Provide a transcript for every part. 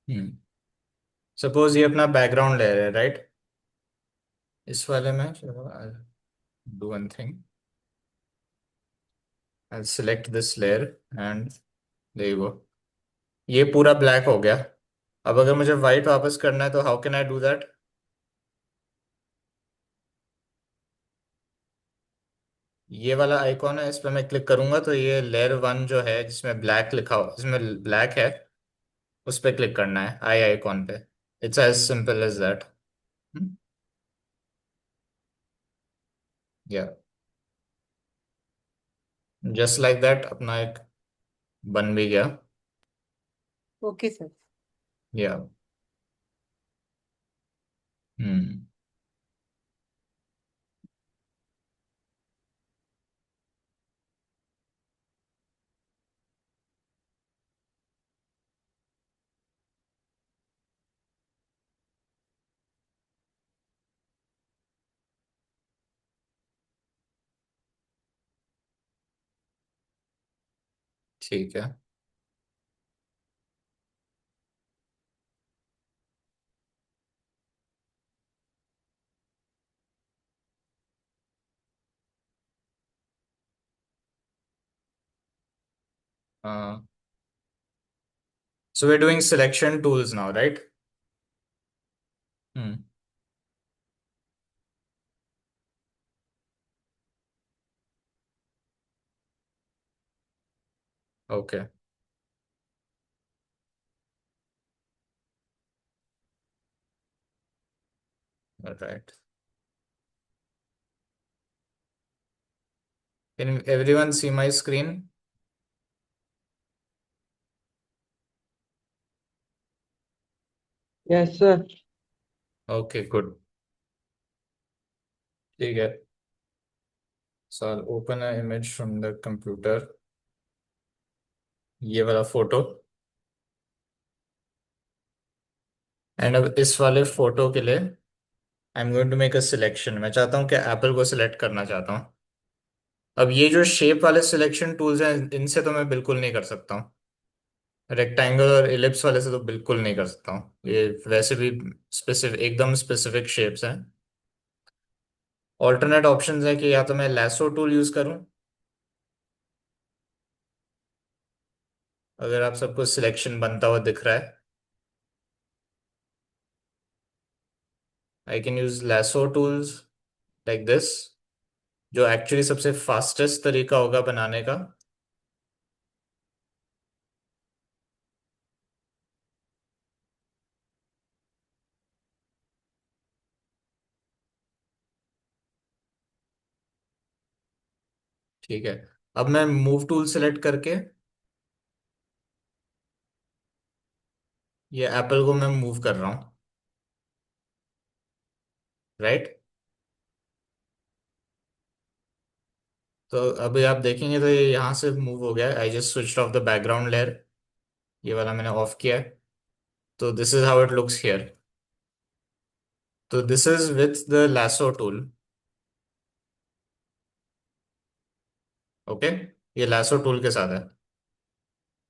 हम्म। Suppose ये अपना background layer है, राइट? इस वाले में चलो do one thing, I select this layer and there you go. ये पूरा ब्लैक हो गया। अब अगर मुझे वाइट वापस करना है तो how can I do that? ये वाला आइकॉन है, इस पर मैं क्लिक करूंगा तो ये लेयर वन जो है जिसमें ब्लैक लिखा हो, जिसमें ब्लैक है, उस पर क्लिक करना है, आई आइकॉन पे। It's as simple as that. या जस्ट लाइक दैट अपना एक बन भी गया। Okay sir. या हम्म। ठीक है। So we doing selection tools now, right? Hmm. Okay. Right. Can everyone see my screen? Yes sir. Okay, good. ठीक है। So open a image from the computer, ये वाला फोटो। एंड अब इस वाले फोटो के लिए I am going to make a selection. मैं चाहता हूँ कि एप्पल को सिलेक्ट करना चाहता हूँ। अब ये जो शेप वाले सिलेक्शन टूल्स हैं, इनसे तो मैं बिल्कुल नहीं कर सकता हूँ। रेक्टेंगल और इलिप्स वाले से तो बिल्कुल नहीं कर सकता हूँ। ये वैसे भी स्पेसिफिक, एकदम स्पेसिफिक शेप्स हैं। ऑल्टरनेट ऑप्शंस है कि या तो मैं लैसो टूल यूज करूँ, अगर आप सबको सिलेक्शन बनता हुआ दिख रहा है। I can use lasso tools like this, जो एक्चुअली सबसे फास्टेस्ट तरीका होगा बनाने का। ठीक है। अब मैं मूव टूल सेलेक्ट करके ये एप्पल को मैं मूव कर रहा हूँ, राइट? तो अभी आप देखेंगे तो ये यहाँ से मूव हो गया है। I just switched off the background layer, ये वाला मैंने ऑफ किया है। तो this is how it looks here. तो this is with the lasso tool. Okay, ये lasso टूल के साथ है।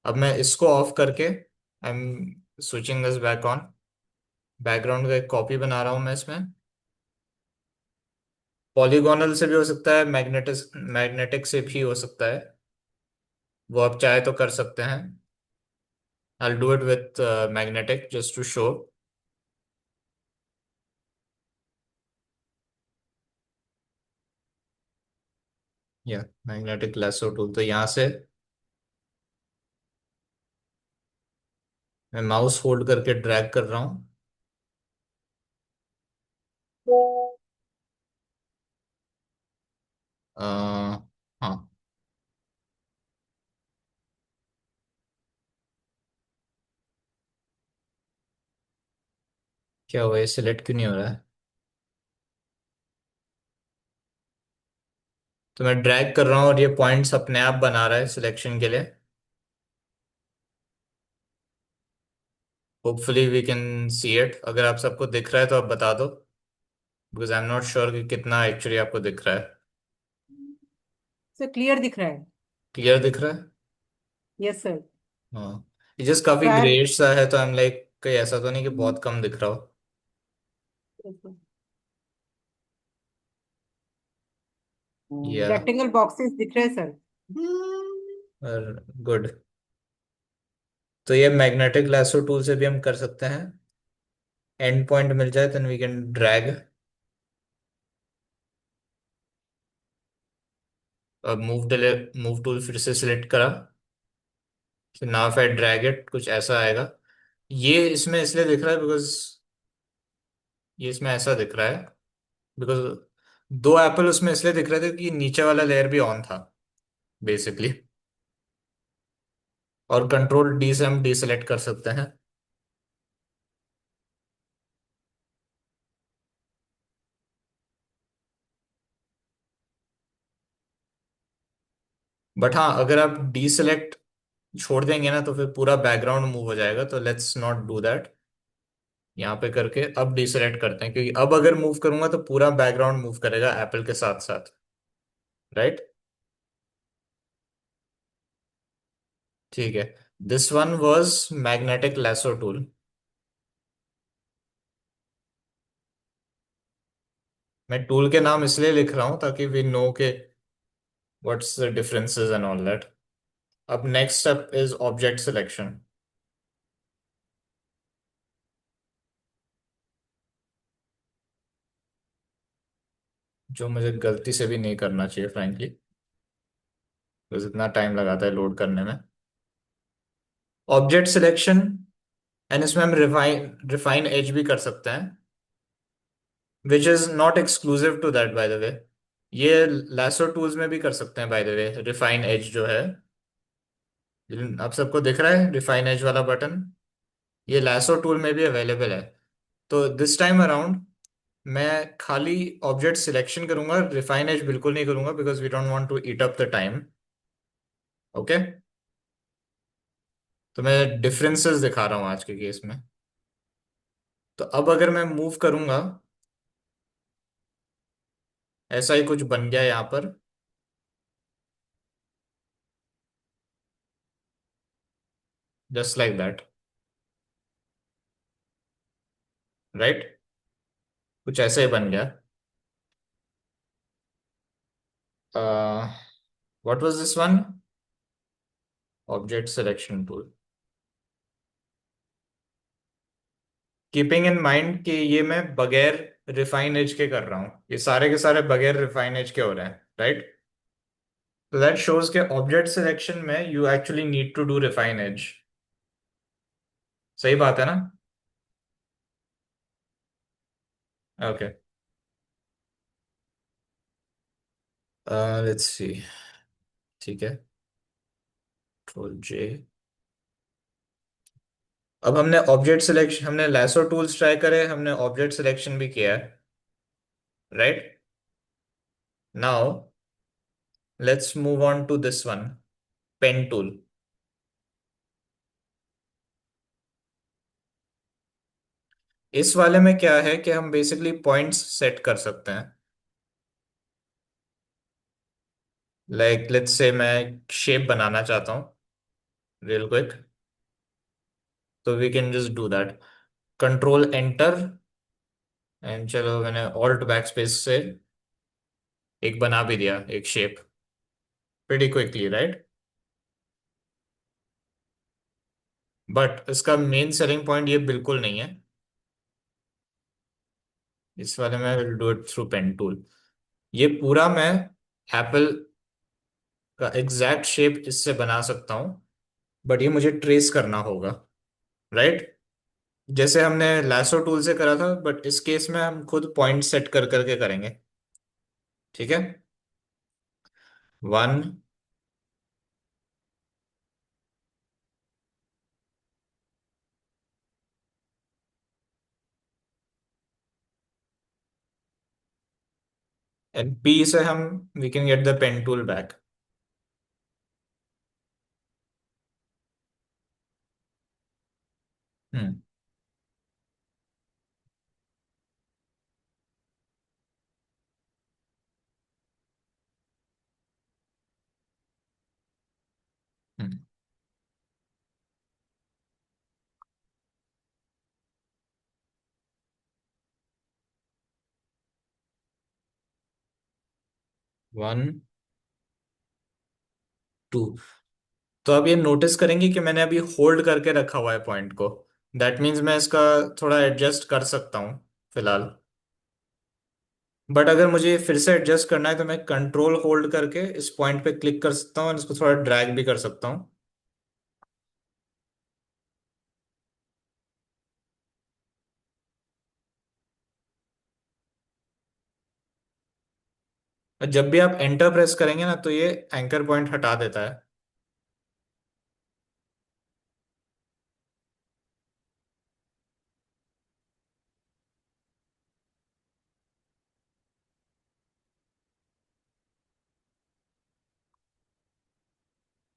अब मैं इसको ऑफ करके I am switching this back on. Background का एक कॉपी बना रहा हूँ मैं इसमें। पॉलीगोनल से भी हो सकता है, मैग्नेटिक मैग्नेटिक से भी हो सकता है, वो आप चाहे तो कर सकते हैं। I'll do it with magnetic just to show. या मैग्नेटिक lasso टूल, तो यहाँ से मैं माउस होल्ड करके ड्रैग कर रहा हूँ। हाँ। क्या हुआ, ये सिलेक्ट क्यों नहीं हो रहा है? तो मैं ड्रैग कर रहा हूँ और ये पॉइंट्स अपने आप बना रहा है सिलेक्शन के लिए। Hopefully we can see it. अगर आप सबको दिख रहा है तो आप बता दो, because I am not sure कि कितना एक्चुअली आपको दिख रहा है। सर क्लियर दिख रहा है। क्लियर दिख रहा है? Yes sir. हाँ। ये जस्ट काफी ट्रायल। ग्रेट सा है, तो आई एम लाइक कहीं ऐसा तो नहीं कि बहुत कम दिख रहा हो। या रेक्टेंगल बॉक्सेस दिख रहे हैं सर। गुड। तो ये मैग्नेटिक लैसो टूल से भी हम कर सकते हैं। एंड पॉइंट मिल जाए देन वी कैन ड्रैग। अब मूव टूल फिर से सिलेक्ट करा। Now if I drag it कुछ ऐसा आएगा। ये इसमें इसलिए दिख रहा है बिकॉज ये इसमें ऐसा दिख रहा है बिकॉज दो एप्पल उसमें इसलिए दिख रहे थे कि नीचे वाला लेयर भी ऑन था बेसिकली। और कंट्रोल डी से हम डीसेलेक्ट कर सकते हैं। बट हाँ, अगर आप डीसेलेक्ट छोड़ देंगे ना तो फिर पूरा बैकग्राउंड मूव हो जाएगा, तो लेट्स नॉट डू दैट। यहाँ पे करके अब डीसेलेक्ट करते हैं, क्योंकि अब अगर मूव करूंगा तो पूरा बैकग्राउंड मूव करेगा एप्पल के साथ साथ। राइट। ठीक है। This one was magnetic lasso tool. मैं टूल के नाम इसलिए लिख रहा हूं ताकि वी नो के what's the differences and all that. अब next step is object selection, जो मुझे गलती से भी नहीं करना चाहिए फ्रैंकली, बिकॉज इतना टाइम लगाता है लोड करने में। ऑब्जेक्ट सिलेक्शन एंड इसमें हम रिफाइन रिफाइन एज भी कर सकते हैं, which is not exclusive to that by the way. ये लैसो टूल्स में भी कर सकते हैं by the way, refine edge जो है। आप सबको दिख रहा है रिफाइन एज वाला बटन? ये लैसो टूल में भी अवेलेबल है। तो दिस टाइम अराउंड मैं खाली ऑब्जेक्ट सिलेक्शन करूंगा, रिफाइन एज बिल्कुल नहीं करूंगा because we don't want to eat up the time. Okay. तो मैं डिफरेंसेस दिखा रहा हूँ आज के केस में। तो अब अगर मैं मूव करूंगा, ऐसा ही कुछ बन गया यहाँ पर। Just like that. राइट। कुछ ऐसे ही बन गया। What was this one? Object selection tool. Keeping in mind कि ये मैं बगैर रिफाइन एज के कर रहा हूँ, ये सारे के सारे बगैर रिफाइन एज के हो रहे हैं। राइट। तो दैट शोज के ऑब्जेक्ट सिलेक्शन में you actually need to do refine edge. सही बात है ना? ओके। Let's see. ठीक है। Control J. अब हमने ऑब्जेक्ट सिलेक्शन, हमने लैसो टूल्स ट्राई करे, हमने ऑब्जेक्ट सिलेक्शन भी किया है। Right. Now let's move on to this one, pen tool. इस वाले में क्या है कि हम बेसिकली पॉइंट्स सेट कर सकते हैं। लाइक लेट्स से मैं शेप बनाना चाहता हूँ रियल क्विक, तो we can just do that. Control enter. And चलो मैंने ऑल्ट बैक स्पेस से एक बना भी दिया, एक shape. Pretty quickly, right. But इसका मेन सेलिंग पॉइंट ये बिल्कुल नहीं है। इस वाले में will do it through pen tool. ये पूरा मैं एप्पल का एग्जैक्ट शेप इससे बना सकता हूँ, बट ये मुझे ट्रेस करना होगा। राइट। जैसे हमने लासो टूल से करा था, बट इस केस में हम खुद पॉइंट सेट कर करके करेंगे। ठीक है। वन। एंड पी से हम we can get the pen tool back. Hmm. Hmm. One, two. तो आप ये नोटिस करेंगे कि मैंने अभी होल्ड करके रखा हुआ है पॉइंट को। दैट मीन्स मैं इसका थोड़ा एडजस्ट कर सकता हूँ फिलहाल। बट अगर मुझे फिर से एडजस्ट करना है तो मैं कंट्रोल होल्ड करके इस पॉइंट पे क्लिक कर सकता हूँ और इसको थोड़ा ड्रैग भी कर सकता हूँ। और जब भी आप एंटर प्रेस करेंगे ना तो ये एंकर पॉइंट हटा देता है।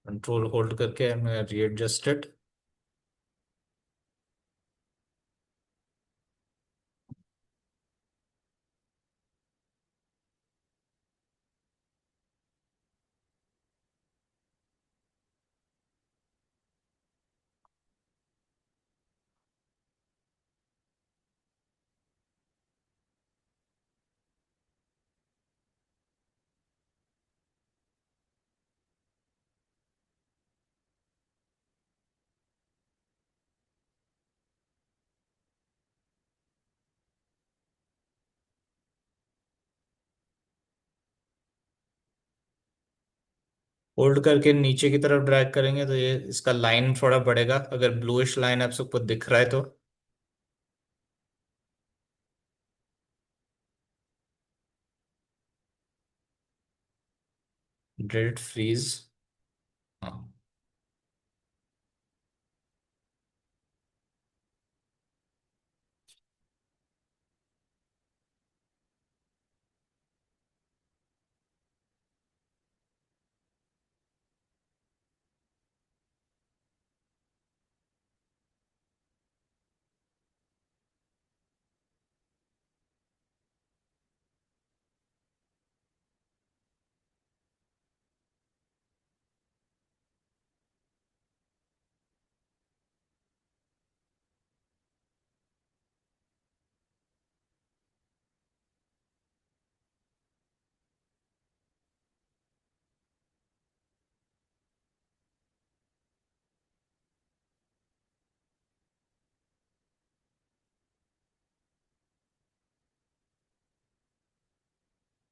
कंट्रोल होल्ड करके मैं रीएडजस्टेड। होल्ड करके नीचे की तरफ ड्रैग करेंगे तो ये इसका लाइन थोड़ा बढ़ेगा, अगर ब्लूइश लाइन आप सबको दिख रहा है तो। Dead freeze. हाँ।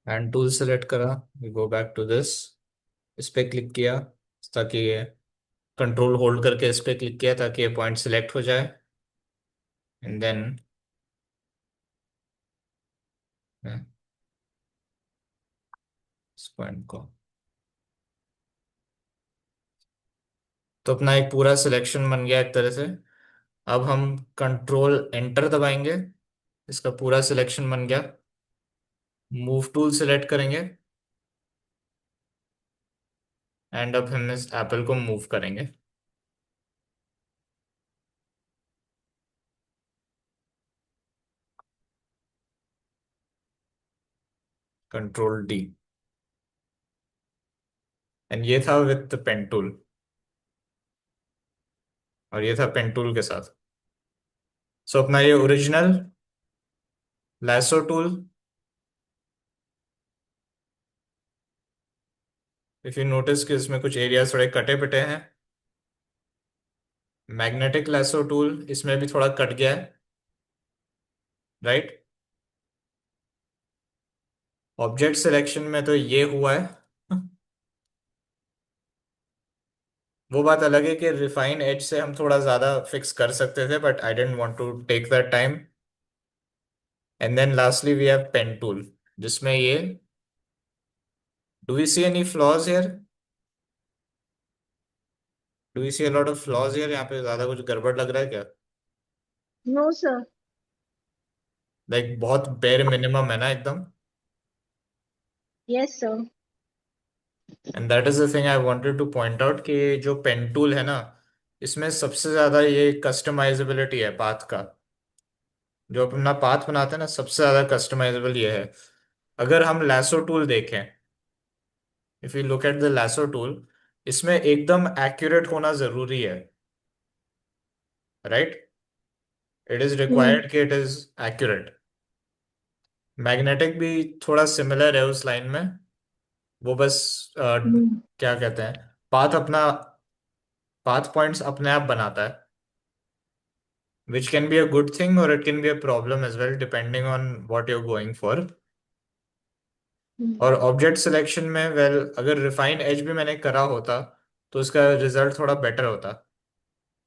हैंड टूल सेलेक्ट करा, we go back to this. इस पे क्लिक किया ताकि ये, कंट्रोल होल्ड करके इस पे क्लिक किया ताकि ये पॉइंट सिलेक्ट हो जाए। एंड देन इस पॉइंट को, तो अपना एक पूरा सिलेक्शन बन गया एक तरह से। अब हम कंट्रोल एंटर दबाएंगे, इसका पूरा सिलेक्शन बन गया। मूव टूल सेलेक्ट करेंगे एंड अब हम इस एप्पल को मूव करेंगे। Control D. एंड ये था विद पेन टूल, और ये था पेन टूल के साथ। सो अपना ये original lasso tool, if you notice कि इसमें कुछ एरियाज थोड़े कटे पिटे हैं। मैग्नेटिक लैसो टूल इसमें भी थोड़ा कट गया है, राइट। ऑब्जेक्ट सिलेक्शन में तो ये हुआ है। वो बात अलग है कि रिफाइन एज से हम थोड़ा ज्यादा फिक्स कर सकते थे, but I didn't want to take that time. And then lastly we have pen tool, जिसमें ये, do we see any flaws here? Do we see a lot of flaws here? यहाँ पे ज्यादा कुछ गड़बड़ लग रहा है क्या? No, sir. लाइक बहुत बेर मिनिमम है ना एकदम। Yes, sir. And that is the thing I wanted two point out कि जो पेन टूल है ना, इसमें सबसे ज्यादा ये कस्टमाइजेबिलिटी है पाथ का। जो अपना पाथ बनाते हैं ना, सबसे ज्यादा कस्टमाइजेबल ये है। अगर हम लैसो टूल देखें, if you look at the lasso tool, इसमें एकदम एक्यूरेट होना जरूरी है, right. It is Hmm. Required कि इट इज एक्यूरेट। मैग्नेटिक भी थोड़ा सिमिलर है उस लाइन में। वो बस हम्म। क्या कहते हैं, पाथ अपना, पाथ पॉइंट्स अपने आप बनाता है, which can be a good thing और it can be a problem as well depending on what you going for. और हम्म। ऑब्जेक्ट सिलेक्शन में वेल, अगर रिफाइन एज भी मैंने करा होता तो उसका रिजल्ट थोड़ा बेटर होता।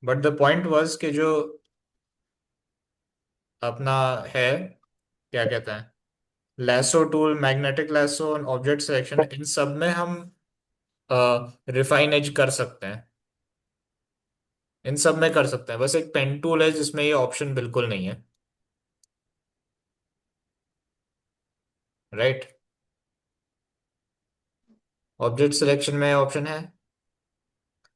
बट द पॉइंट वाज कि जो अपना है, क्या कहते हैं, लैसो टूल, मैग्नेटिक लैसो और ऑब्जेक्ट सिलेक्शन, इन सब में हम रिफाइन एज कर सकते हैं। इन सब में कर सकते हैं, बस एक पेन टूल है जिसमें ये ऑप्शन बिल्कुल नहीं है। राइट। ऑब्जेक्ट सिलेक्शन में ऑप्शन है,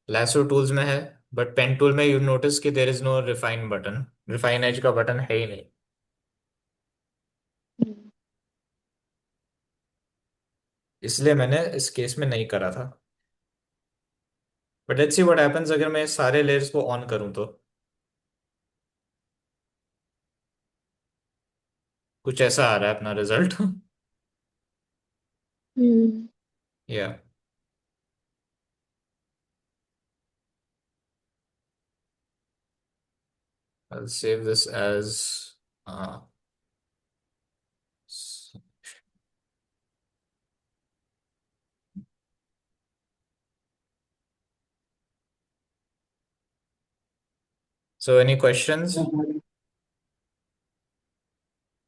लैसो टूल्स में है, बट पेन टूल में यू नोटिस कि there is no refine button, refine edge का बटन है ही नहीं। हम्म। इसलिए मैंने इस केस में नहीं करा था। But let's see what happens अगर मैं सारे लेयर्स को ऑन करूं तो कुछ ऐसा आ रहा है अपना रिजल्ट। हम्म। या I'll save this as uh, so any questions?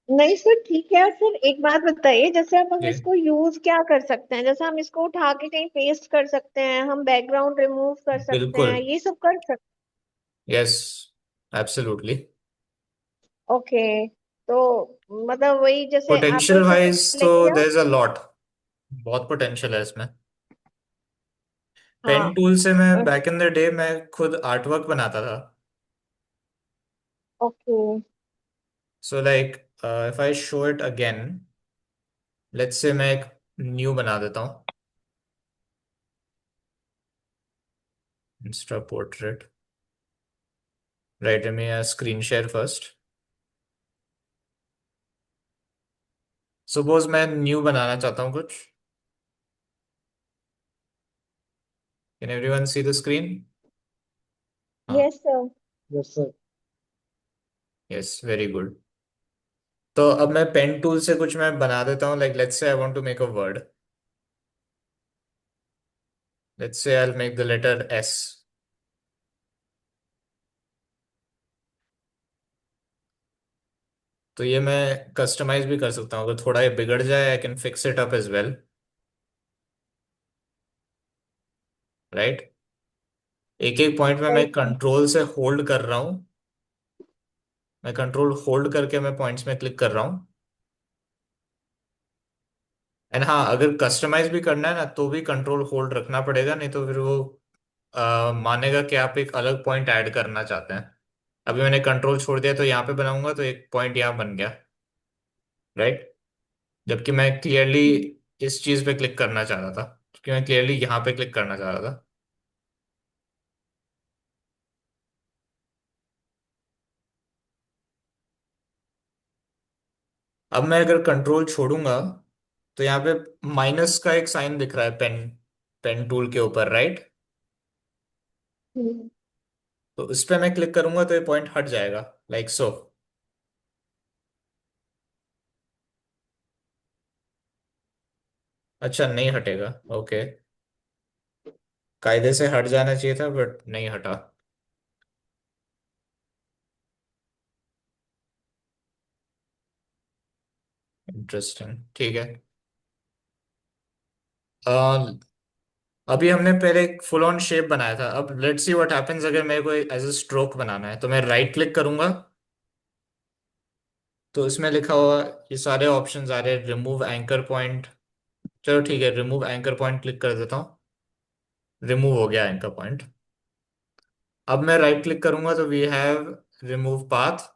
नहीं सर, ठीक है। फिर एक बात बताइए, जैसे अब हम जी इसको यूज क्या कर सकते हैं? जैसे हम इसको उठा के कहीं पेस्ट कर सकते हैं, हम बैकग्राउंड रिमूव कर सकते बिल्कुल। हैं, ये सब कर सकते यस, एब्सोल्युटली। हैं। ओके। तो मतलब वही, जैसे पोटेंशियल एप्पल को वाइज तो सेलेक्ट किया। देयर इज अ लॉट, बहुत पोटेंशियल है इसमें। पेन हाँ। टूल से मैं बैक इन द डे मैं खुद आर्टवर्क बनाता था। Okay. So like if I show it again, let's say मैं एक न्यू बना देता हूँ, insta portrait. Right me screen share first. Suppose मैं न्यू बनाना चाहता हूँ कुछ। Can everyone see the screen? हाँ। Yes sir. Yes sir. Yes, very good. तो अब मैं पेन टूल से कुछ मैं बना देता हूँ, like let's say I want to make a word. Let's say I will make the letter S. तो ये मैं कस्टमाइज भी कर सकता हूँ, अगर थोड़ा ये बिगड़ जाए I can fix it up as well. Right. एक एक पॉइंट में मैं राइट सर। कंट्रोल से होल्ड कर रहा हूँ, मैं कंट्रोल होल्ड करके मैं पॉइंट्स में क्लिक कर रहा हूँ। एंड हाँ, अगर कस्टमाइज भी करना है ना तो भी कंट्रोल होल्ड रखना पड़ेगा, नहीं तो फिर वो मानेगा कि आप एक अलग पॉइंट ऐड करना चाहते हैं। अभी मैंने कंट्रोल छोड़ दिया तो यहाँ पे बनाऊंगा तो एक पॉइंट यहाँ बन गया। राइट। जबकि मैं क्लियरली इस चीज पे क्लिक करना चाह रहा था, क्योंकि मैं क्लियरली यहाँ पे क्लिक करना चाह रहा था। अब मैं अगर कंट्रोल छोड़ूंगा तो यहाँ पे माइनस का एक साइन दिख रहा है पेन, पेन टूल के ऊपर। राइट। हम्म। तो उस पर मैं क्लिक करूंगा तो ये पॉइंट हट जाएगा, लाइक सो। अच्छा, नहीं हटेगा, ओके। कायदे से हट जाना चाहिए था बट नहीं हटा। इंटरेस्टिंग, ठीक है। अ, अभी हमने पहले एक फुल ऑन शेप बनाया था, अब लेट्स सी व्हाट हैपेंस अगर मेरे को एज अ स्ट्रोक बनाना है। तो मैं राइट क्लिक करूंगा तो इसमें लिखा हुआ, ये सारे ऑप्शंस आ रहे हैं, रिमूव एंकर पॉइंट। चलो ठीक है, रिमूव एंकर पॉइंट क्लिक कर देता हूँ। रिमूव हो गया एंकर पॉइंट। अब मैं राइट क्लिक करूंगा तो वी हैव रिमूव पाथ,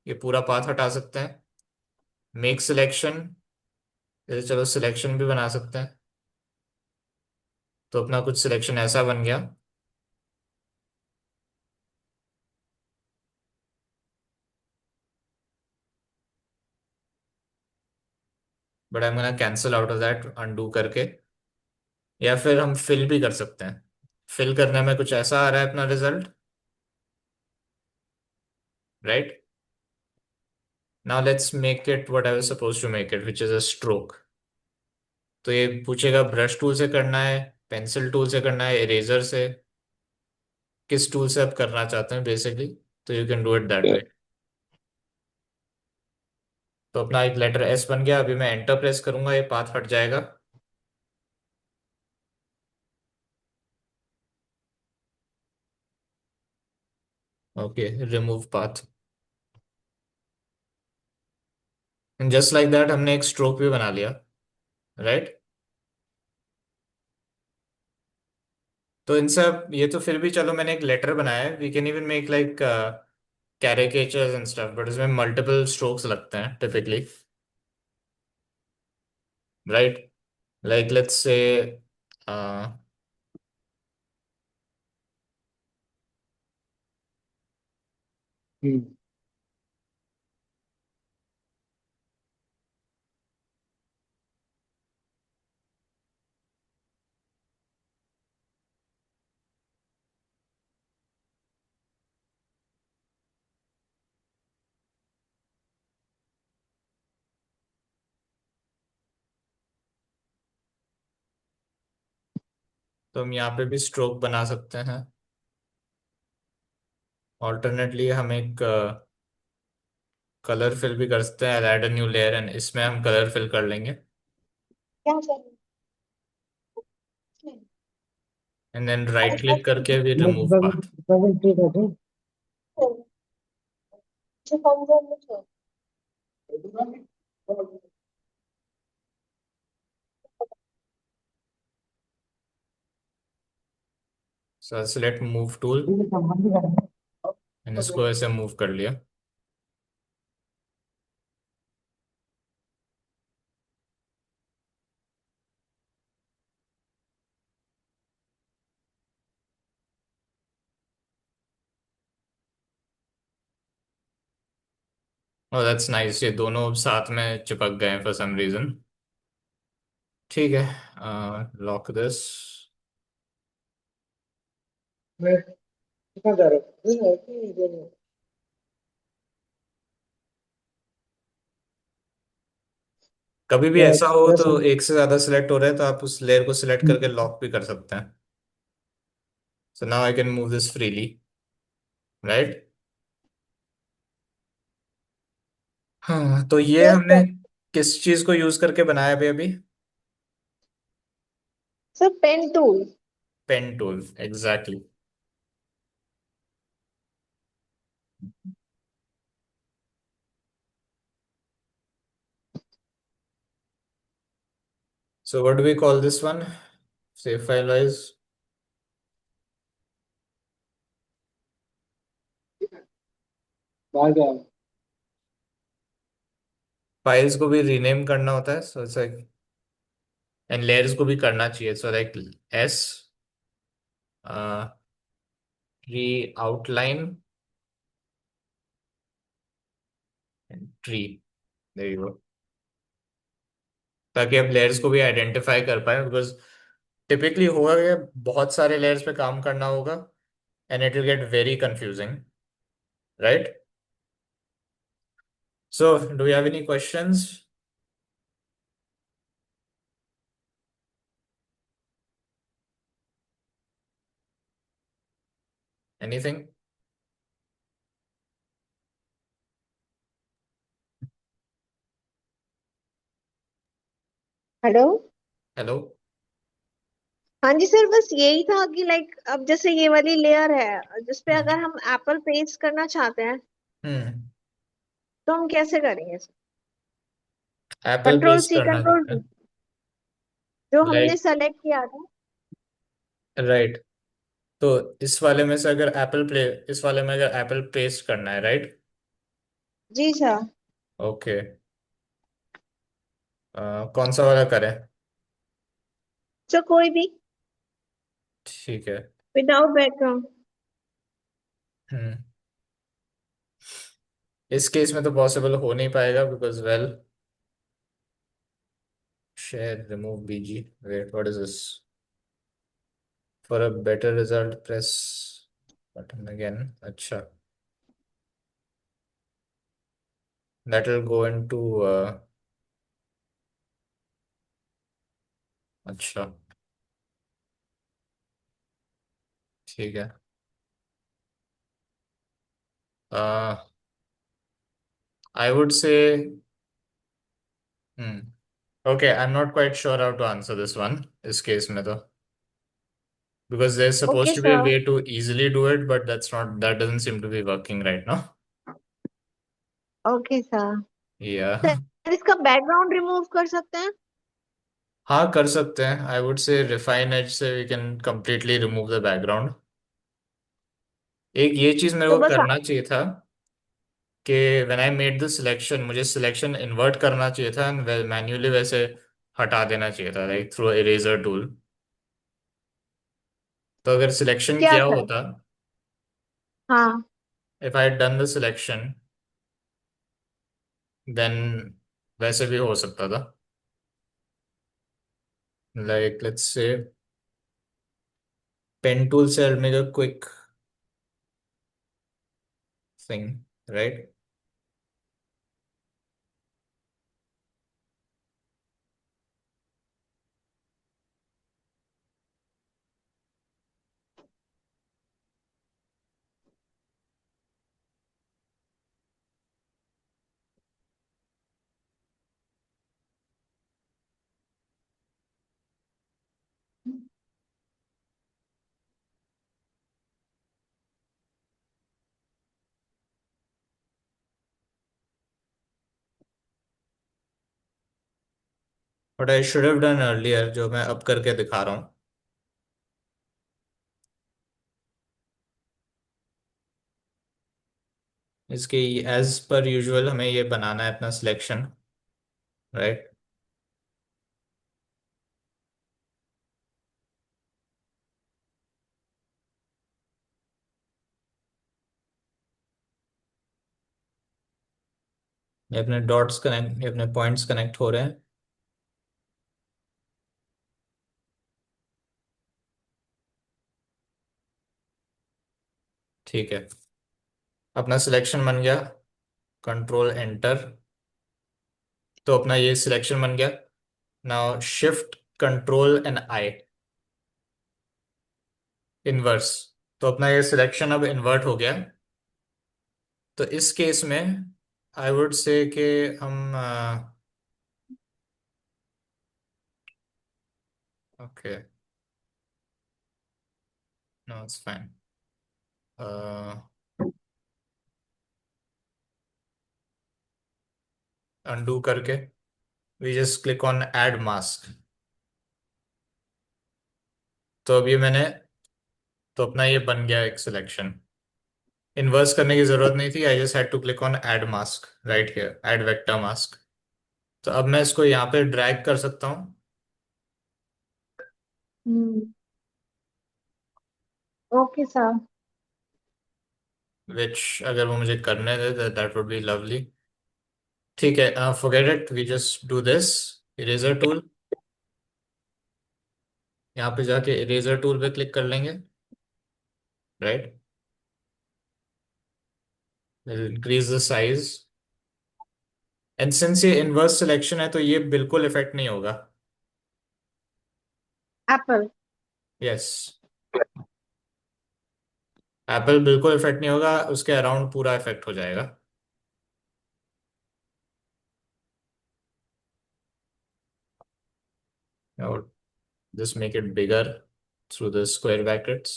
ये पूरा पाथ हटा सकते हैं। मेक सिलेक्शन, जैसे चलो सिलेक्शन भी बना सकते हैं। तो अपना कुछ सिलेक्शन ऐसा बन गया। But I am gonna cancel out of that undo करके। या फिर हम फिल भी कर सकते हैं। फिल करने में कुछ ऐसा आ रहा है अपना result, right. Now let's make it what I was suppose to make it, which is a stroke. तो ये पूछेगा ब्रश टूल से करना है, पेंसिल टूल से करना है, इरेजर से, किस टूल से आप करना चाहते हैं बेसिकली। तो you can do it that way. तो अपना एक लेटर एस बन गया, अभी मैं एंटर प्रेस करूंगा, ये पाथ हट जाएगा। Okay, remove path. Just like that हमने एक स्ट्रोक भी बना लिया, राइट। तो इन सब ये तो फिर भी चलो मैंने एक लेटर बनाया है, we can even make like caricatures and stuff, but इसमें मल्टीपल स्ट्रोक्स लगते हैं टिपिकली, राइट। लाइक लेट्स से हम्म। तो हम यहाँ पे भी स्ट्रोक बना सकते हैं। ऑल्टरनेटली हम एक कलर फिल भी कर सकते हैं, add a new layer, and इसमें हम कलर फिल कर लेंगे, क्या चाहिए? एंड देन राइट अच्छा, क्लिक करके भी मैं रिमूव पाथ। डबल टिक है। कम से सो सिलेक्ट मूव टूल, ठीक है, संबंध करना। एंड इसको ऐसे मूव कर लिया। और दैट्स नाइस, ये दोनों अब साथ में चिपक गए फॉर सम रीजन। ठीक है, लॉक दिस। मैं कहाँ जा रहा हूँ? नहीं, ऐसे ही इधर है। कभी भी क्या ऐसा हो क्या तो समझ। एक से ज्यादा सिलेक्ट हो रहे हैं तो आप उस लेयर को सिलेक्ट करके लॉक भी कर सकते हैं। So now I can move this freely, right. हाँ, तो ये यस हमने सर। किस चीज को यूज करके बनाया अभी अभी? Sir pen tool. Pen tool, exactly. So what do we call this one, save file wise? बाहर गया। फाइल्स को भी रीनेम करना होता है, so it's like, and layers को भी करना चाहिए, so like as tree outline tree, there you go. ताकि आप लेयर्स को भी आइडेंटिफाई कर पाए, बिकॉज टिपिकली होगा कि बहुत सारे लेयर्स पे काम करना होगा, and it will get very confusing, right. So do you have any questions? Anything? Hello. Hello. हाँ जी सर, बस यही था कि लाइक अब जैसे ये वाली लेयर है जिसपे अगर हम एप्पल पेस्ट करना चाहते हैं हम्म। तो हम कैसे करेंगे? एप्पल कंट्रोल पेस्ट सी करना कंट्रोल चाहते V हैं, जो हमने लाइक, सेलेक्ट किया था। राइट। तो इस वाले में से अगर एप्पल प्ले इस वाले में अगर एप्पल पेस्ट करना है, राइट। जी सर। ओके, कौन सा वाला करें? तो कोई भी ठीक है। Without background. हम्म। इस केस में तो पॉसिबल हो नहीं पाएगा, because well, share remove BG, wait what is this? For a better result press button again. अच्छा, दैट विल गो इनटू। अच्छा, ठीक है। I would say okay, I am not quite sure how to answer this one इस case में तो, because there's supposed okay to be a sir. way to easily do it, but that doesn't seem to be working right now. Okay sir. Yeah. Sir इसका background remove कर सकते हैं? हाँ, कर सकते हैं। I would say refine edge so we can completely remove the background. एक ये चीज मेरे तो को बस करना चाहिए था कि when I made the selection, मुझे सिलेक्शन इन्वर्ट करना चाहिए था, मैन्युअली वैसे हटा देना चाहिए था, लाइक थ्रू इरेजर टूल। तो अगर सिलेक्शन क्या किया सर? होता, हाँ। If I done the selection, then वैसे भी हो सकता था। Like let's say pen tool से I'll make a quick thing, right? What I should have done earlier, जो मैं अब करके दिखा रहा हूँ, इसके एज पर यूजुअल हमें ये बनाना है अपना सिलेक्शन, राइट? ये अपने डॉट्स कनेक्ट, ये अपने पॉइंट्स कनेक्ट हो रहे हैं। ठीक है, अपना सिलेक्शन बन गया। कंट्रोल एंटर, तो अपना ये सिलेक्शन बन गया। Now shift control and I, inverse. तो अपना ये सिलेक्शन अब इन्वर्ट हो गया। तो इस केस में आई वुड से कि हम okay, no it's fine. Undo करके we just click on add mask. तो अभी मैंने, तो अपना ये बन गया एक सिलेक्शन। इन्वर्स करने की जरूरत नहीं थी, I just had to click on add mask right here, add vector mask. तो अब मैं इसको यहाँ पे ड्रैग कर सकता हूँ, हम्म। Okay sir. विच अगर वो मुझे करने दे दैट वुड बी लवली। ठीक है, forget it, we just do this. Eraser tool, यहाँ पे जाके इरेजर टूल पे क्लिक कर लेंगे, right? Increase the size, and since ये इनवर्स सिलेक्शन है तो ये बिल्कुल इफेक्ट नहीं होगा। एप्पल। यस, एप्पल बिल्कुल इफेक्ट नहीं होगा, उसके अराउंड पूरा इफेक्ट हो जाएगा। और just make it bigger through the square brackets.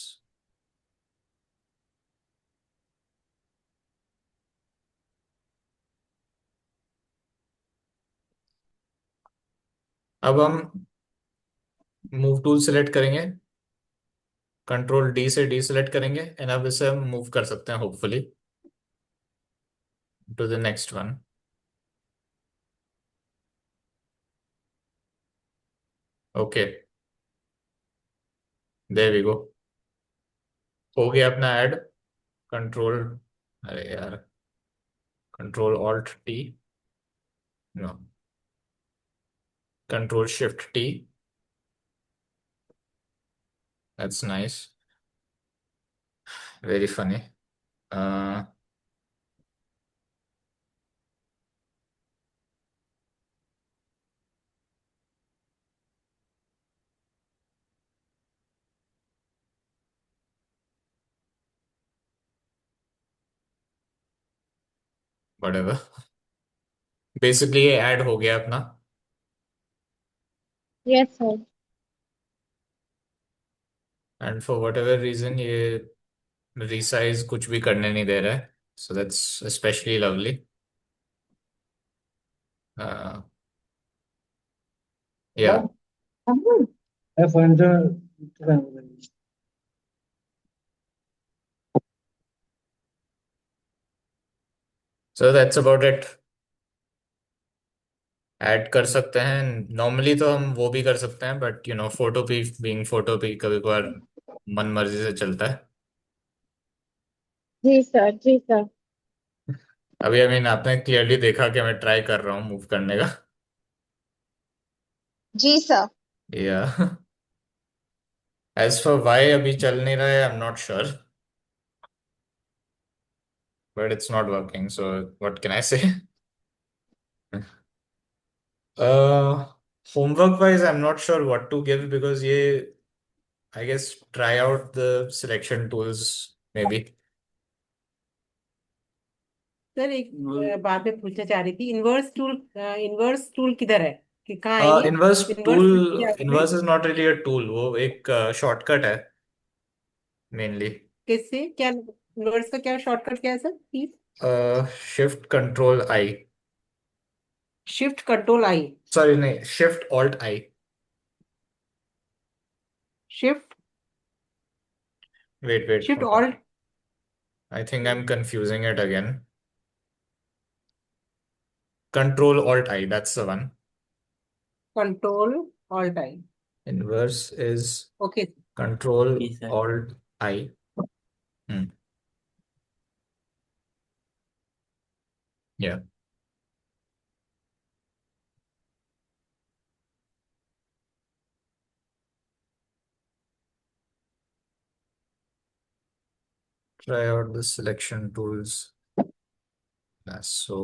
अब हम मूव टूल सेलेक्ट करेंगे, कंट्रोल डी से डी सेलेक्ट करेंगे, एंड अब इसे हम मूव कर सकते हैं hopefully to the next one. Okay, there we go, हो गया अपना ऐड। कंट्रोल, अरे यार, control alt T, no, control shift T, That's nice. Very funny. Uh, whatever. Basically ये ऐड हो गया अपना। Yes sir. And for whatever reason ये रिसाइज कुछ भी करने नहीं दे रहा है, सो दैट्स स्पेशली लवली। या I find the so that's about it. Add कर सकते हैं नॉर्मली, तो हम वो भी कर सकते हैं, बट फोटो भी बीइंग फोटो भी कभी कभार मन मर्जी से चलता है। जी सर, जी सर। अभी आई मीन आपने क्लियरली देखा कि मैं ट्राई कर रहा हूँ मूव करने का। जी सर। या एज फॉर वाई अभी चल नहीं रहा है, I am not sure, but it's not working, so what can I say. Homework wise I am not sure what to give, because ये I guess try out the selection tools maybe. Sir एक बात मैं पूछना चाह रही थी, inverse tool किधर है, कि कहाँ है ये? इनवर्स इनवर्स टूल, क्या होता है? Inverse is not really a tool, वो एक शॉर्टकट है मेनली। कैसे, क्या इनवर्स का क्या शॉर्टकट क्या है sir please? Shift control I. Shift control I. Sorry नहीं, shift alt I. Shift wait wait, shift alt I think I am confusing it again. Control alt I, that's the one. Control alt I. Inverse is okay. Control जी sir. Alt I. या try out the selection tools. So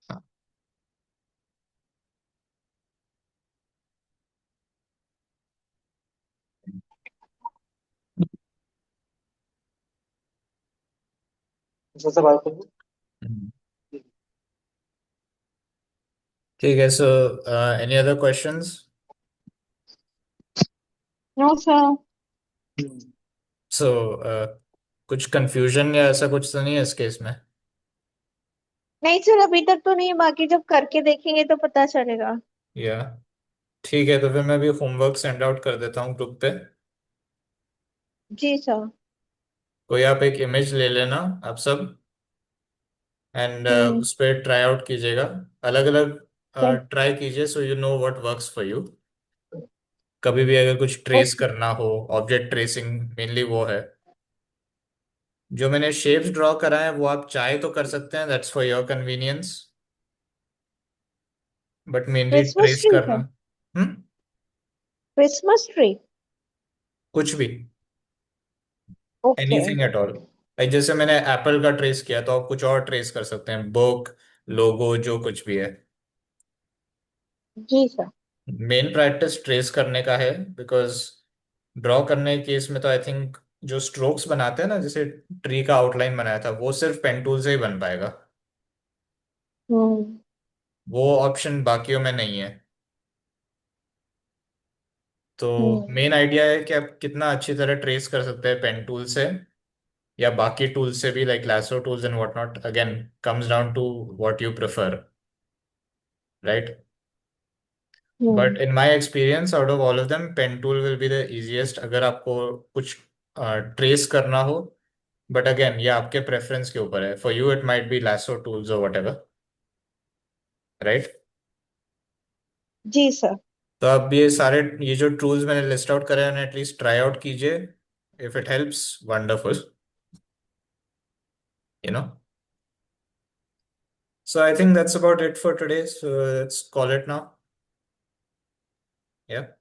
हाँ, सबसे बात करूँ। Hmm. ठीक है, so any other questions? No sir. So कुछ confusion या ऐसा कुछ तो नहीं है इस केस में? नहीं सर, अभी तक तो नहीं, बाकी जब करके देखेंगे तो पता चलेगा। या ठीक है, तो फिर मैं भी होमवर्क सेंड आउट कर देता हूँ ग्रुप पे। जी सर। कोई आप एक इमेज ले लेना आप सब, एंड हम्म। उस पर ट्राई आउट कीजिएगा। अलग अलग सर। ट्राई कीजिए, so you know what works for you. कभी भी अगर कुछ ट्रेस ओके। करना हो, ऑब्जेक्ट ट्रेसिंग मेनली वो है। जो मैंने शेप्स ड्रॉ करा है वो आप चाहे तो कर सकते हैं, that's for your convenience, but mainly Christmas trace tree करना। सर। हम्म। Christmas tree. कुछ भी, okay. Anything at all. Like जैसे मैंने एप्पल का ट्रेस किया, तो आप कुछ और ट्रेस कर सकते हैं, बुक, लोगो, जो कुछ भी है। जी सर। मेन प्रैक्टिस ट्रेस करने का है, बिकॉज ड्रॉ करने के केस में तो आई थिंक जो स्ट्रोक्स बनाते हैं ना, जैसे ट्री का आउटलाइन बनाया था, वो सिर्फ पेन टूल से ही बन पाएगा। हम्म। वो ऑप्शन बाकियों में नहीं है। तो हम्म। मेन आइडिया है कि आप कितना अच्छी तरह ट्रेस कर सकते हैं पेन टूल से, या बाकी टूल्स से भी, like lasso tools and whatnot. Again, comes down to what you prefer, right? But hmm. in my experience, out of all of them, pen tool will be the easiest अगर आपको कुछ trace करना हो। But again ये आपके preference के ऊपर है, for you it might be lasso tools or whatever, right? जी सर। तो अब ये जो टूल्स मैंने लिस्ट आउट करे हैं, एटलीस्ट ट्राई आउट कीजिए। If it helps, wonderful, you know. So I think that's about it for today. So let's call it now. या